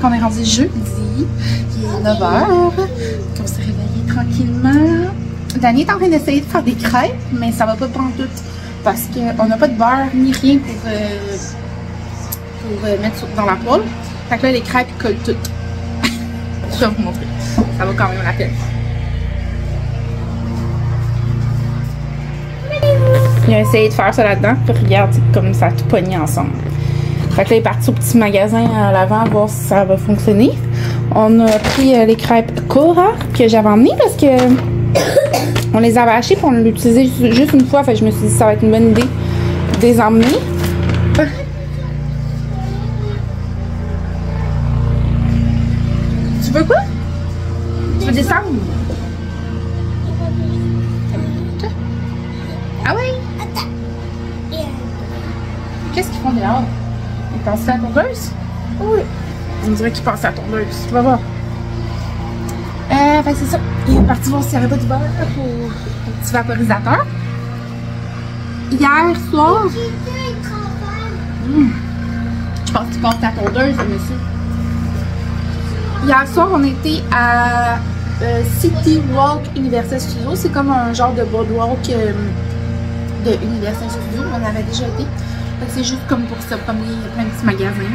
qu'on est rendu jeudi. Il est 9h. On s'est réveillé tranquillement. Dani est en train d'essayer de faire des crêpes, mais ça va pas prendre tout. Parce qu'on n'a pas de beurre ni rien pour mettre dans la poêle. Fait que là, les crêpes collent toutes. Je vais vous montrer. Ça va quand même la peine. Il a essayé de faire ça là-dedans. Puis regarde comme ça a tout pogné ensemble. Fait que là, il est parti au petit magasin à l'avant voir si ça va fonctionner. On a pris les crêpes Cora que j'avais emmenées parce que on les avait achetées pour on l'utilisait juste une fois. Fait que je me suis dit ça va être une bonne idée de les emmener. Tu veux quoi? Tu veux descendre? Ah oui? Qu'est-ce qu'ils font dehors? Ils pensent à la tondeuse? Oui. On dirait qu'ils pensent à la tondeuse. Tu vas voir. Fait que c'est ça. Il est parti voir s'il n'y avait pas du beurre pour le petit vaporisateur. Hier soir. Je pense qu'il pense à la tondeuse, monsieur. Hier soir, on était à City Walk Universal Studios. C'est comme un genre de boardwalk de Universal Studios. On avait déjà été. C'est juste comme pour se promener, il y a plein de petits magasins.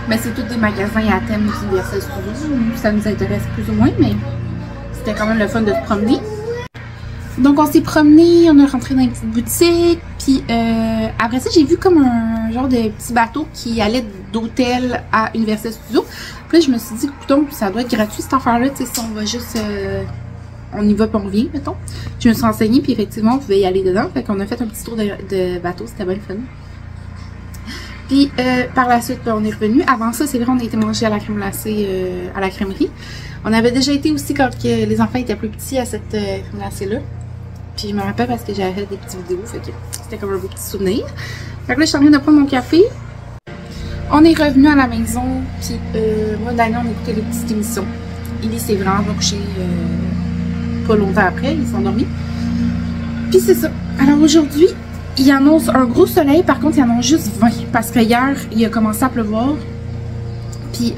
Mais c'est tous des magasins à thème d'Universal Studios. Ça nous intéresse plus ou moins, mais c'était quand même le fun de se promener. Donc on s'est promené, on est rentré dans une petite boutique. Puis après ça, j'ai vu comme un genre de petit bateau qui allait d'hôtel à Universal Studios. Puis là, je me suis dit, écoute, ça doit être gratuit cette affaire-là. Tu sais, si on va juste... on y va puis on revient, mettons. Je me suis renseignée, puis effectivement, on pouvait y aller dedans. Fait qu'on a fait un petit tour de bateau, c'était bien fun. Puis par la suite, on est revenu. Avant ça, c'est vrai, on a été manger à la crème glacée à la crèmerie. On avait déjà été aussi quand les enfants étaient plus petits à cette crème glacée-là. Puis je me rappelle parce que j'avais fait des petites vidéos, fait que c'était comme un beau petit souvenir. Fait que là, je suis en train de prendre mon café. On est revenu à la maison, puis moi, Daniel, on a écouté les petites émissions. Il s'est vraiment couché pas longtemps après, ils sont endormis. Puis c'est ça. Alors aujourd'hui, il annonce un gros soleil, par contre, il annonce juste 20. Parce que hier, il a commencé à pleuvoir. Puis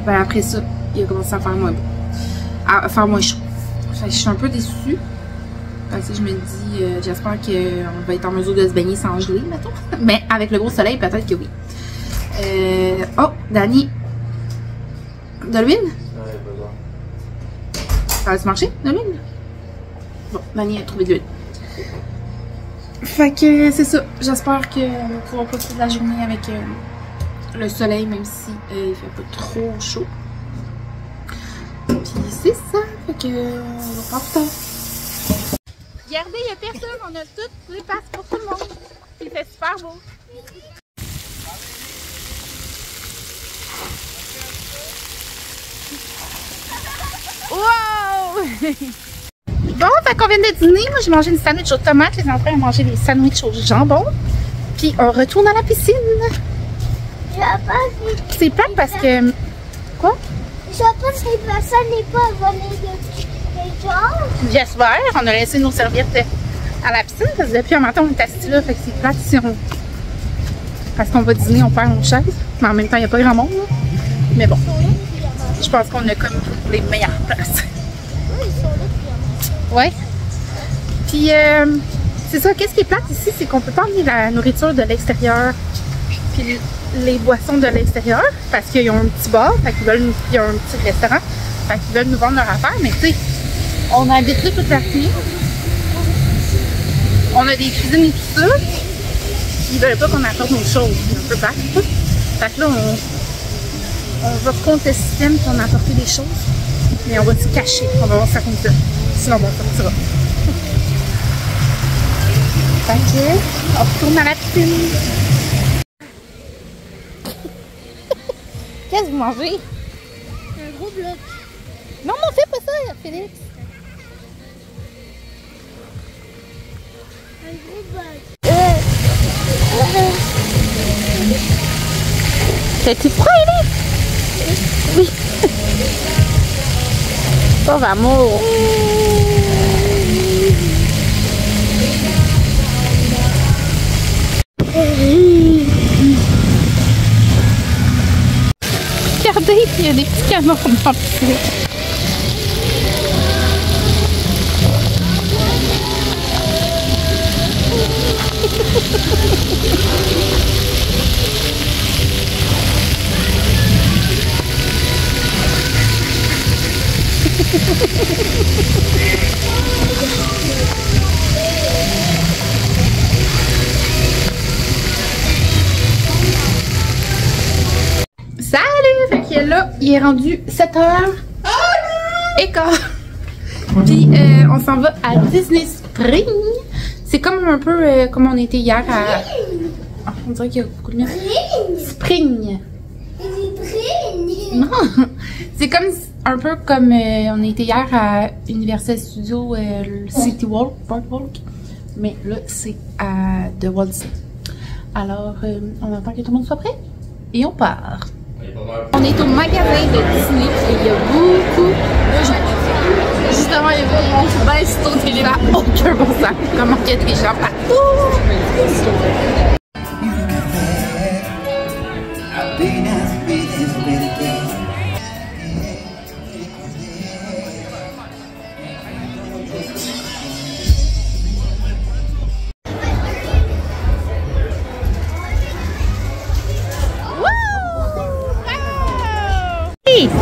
ben après ça, il a commencé à faire moins beau. À faire moins chaud. Fait que je suis un peu déçue. Parce que je me dis, j'espère qu'on va être en mesure de se baigner sans geler, mettons. Mais avec le gros soleil, peut-être que oui. Oh, Dani. De l'huile? Ouais, pas grave. Ça va-tu marcher, de l'huile? Bon, Dani a trouvé de l'huile. Fait que c'est ça. J'espère qu'on va pouvoir profiter de la journée avec le soleil, même si il fait pas trop chaud. Puis c'est ça. Fait que on va faire plus tard. Regardez, il n'y a personne. On a toutes les passes pour tout le monde. Puis il fait super beau. Wow! Bon, fait qu'on vient de dîner. Moi, j'ai mangé une sandwich aux tomates. Les enfants ont mangé des sandwichs au jambon. Puis on retourne à la piscine. C'est plate parce que... Quoi? Je sais pas si personne n'est pas venu de gens. J'espère. On a laissé nos serviettes à la piscine parce que depuis un matin, on est assis là. Fait que c'est plate si on... Parce qu'on va dîner, on perd nos chaises. Mais en même temps, il n'y a pas grand monde. Là. Mais bon. Je pense qu'on a comme les meilleures places. Oui, ils sont là depuis. Ouais. Puis, c'est ça. Qu'est-ce qui est plate ici, c'est qu'on peut pas emmener la nourriture de l'extérieur. Puis les boissons de l'extérieur. Parce qu'ils ont un petit bar. Fait qu'ils veulent nous... Il y a un petit restaurant. Fait qu'ils veulent nous vendre leur affaire. Mais tu sais, on a habité toute la cuisine. On a des cuisines et tout ça. Ils veulent pas qu'on apporte nos choses. C'est un peu plate. Fait que là, on va contre le système puis on a apporté des choses. Mais on va se cacher. On va voir ça comme ça. Sinon, bon, ça sortira. Fait que, on retourne à la piscine. Qu'est-ce que vous mangez? Un gros bloc. Non, non, fais pas ça, Félix. Un gros bloc. T'es-tu froid, Félix? Oui. Pauvre amour. Regardez. Il y a des petits canons dans le piscine. Salut! Fait que là, il est rendu 7h15. Puis on s'en va à Disney Spring. C'est comme un peu comme on était hier à... Oh, on dirait qu'il y a beaucoup de miel. Spring. Non! C'est comme un peu comme on était hier à Universal Studios City Walk, Boardwalk. Mais là, c'est à The Walt Disney. Alors, on attend que tout le monde soit prêt. Et on part. On est au magasin de Disney et il y a beaucoup de gens. Justement, il y a beaucoup de monde qui baisse sur télé. Ça n'a aucun bon sens. Comment il y a des gens partout.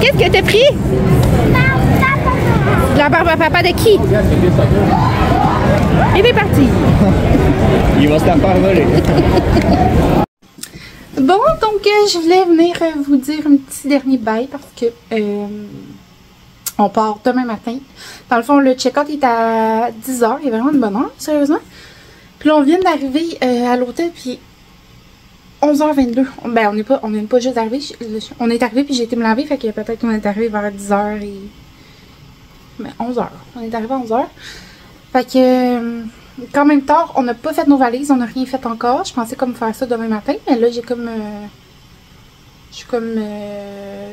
Qu'est-ce que t'as pris? La barbe à papa de qui? Il est parti. Il va se la faire voler. Bon, donc je voulais venir vous dire un petit dernier bye parce que on part demain matin. Dans le fond, le check-out est à 10h. Il est vraiment une bonne heure, sérieusement. Puis là, on vient d'arriver à l'hôtel, puis 11h22. Ben, on n'est pas juste arrivé. On est arrivé, puis j'ai été me laver, fait que peut-être qu'on est arrivé vers 10h et... Mais 11h. On est arrivé à 11h. Fait que... quand même tard, on n'a pas fait nos valises, on n'a rien fait encore. Je pensais comme faire ça demain matin, mais là, j'ai comme... je suis comme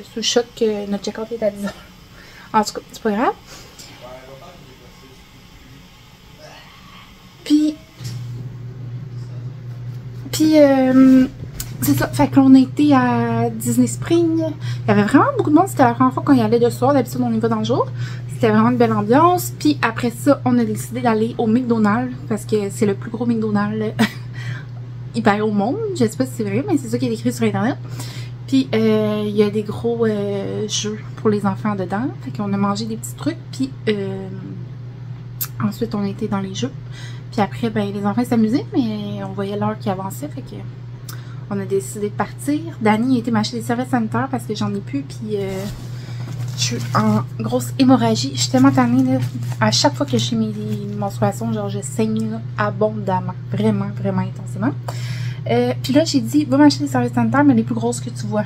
sous le choc que notre check-out est à 10h. En tout cas, c'est pas grave. Puis c'est ça, fait qu'on a été à Disney Spring. Il y avait vraiment beaucoup de monde, c'était la première fois qu'on y allait de soir, d'habitude on y va dans le jour. C'était vraiment une belle ambiance. Puis après ça, on a décidé d'aller au McDonald's parce que c'est le plus gros McDonald's il paraît au monde. Je sais pas si c'est vrai, mais c'est ça qui est écrit sur internet. Puis il y a des gros jeux pour les enfants dedans. Fait qu'on a mangé des petits trucs. Puis ensuite on a été dans les jeux. Puis après, ben les enfants s'amusaient, mais on voyait l'heure qui avançait. Fait que on a décidé de partir. Dani a été m'acheter des serviettes sanitaires parce que j'en ai plus. Puis je suis en grosse hémorragie. Je suis tellement tannée, là. À chaque fois que j'ai mes menstruations, genre je saigne là, abondamment. Vraiment, vraiment intensément. Puis là, j'ai dit, va m'acheter des serviettes sanitaires, mais les plus grosses que tu vois.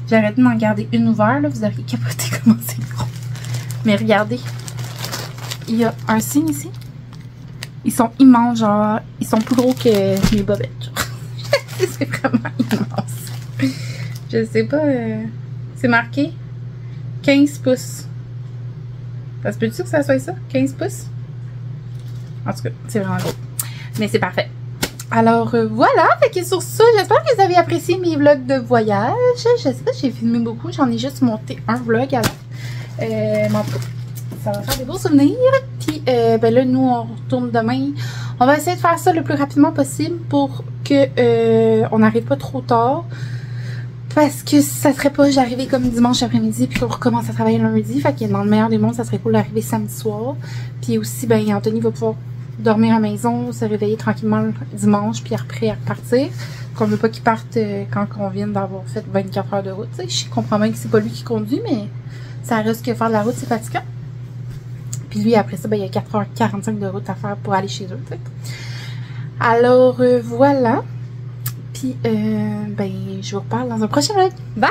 J'ai arrêté d'en garder une ouverte, là. Vous auriez capoté comment c'est gros. Mais regardez. Il y a un signe ici. Ils sont immenses, genre, ils sont plus gros que mes bobettes. C'est vraiment immense. Je sais pas, c'est marqué 15 pouces. Ça se peut-tu que ça soit ça? 15 pouces? En tout cas, c'est vraiment gros. Mais c'est parfait. Alors voilà, fait que sur ça, j'espère que vous avez apprécié mes vlogs de voyage. Je sais pas, j'ai filmé beaucoup, j'en ai juste monté un vlog avant. Mais en tout cas, ça va faire des beaux souvenirs. Puis ben là, nous, on retourne demain. On va essayer de faire ça le plus rapidement possible pour que on n'arrive pas trop tard. Parce que ça serait pas j'arrivais comme dimanche après-midi puis qu'on recommence à travailler lundi. Fait que dans le meilleur des mondes, ça serait cool d'arriver samedi soir. Puis aussi, ben Anthony va pouvoir dormir à la maison, se réveiller tranquillement le dimanche puis après repartir. Qu'on veut pas qu'il parte quand on vient d'avoir fait 24 heures de route. T'sais. Je comprends bien que c'est pas lui qui conduit, mais ça risque de faire de la route, c'est fatigant. Puis lui, après ça, ben, il y a 4h45 de route à faire pour aller chez eux. T'sais. Alors, voilà. Puis, ben, je vous reparle dans un prochain vlog. Bye!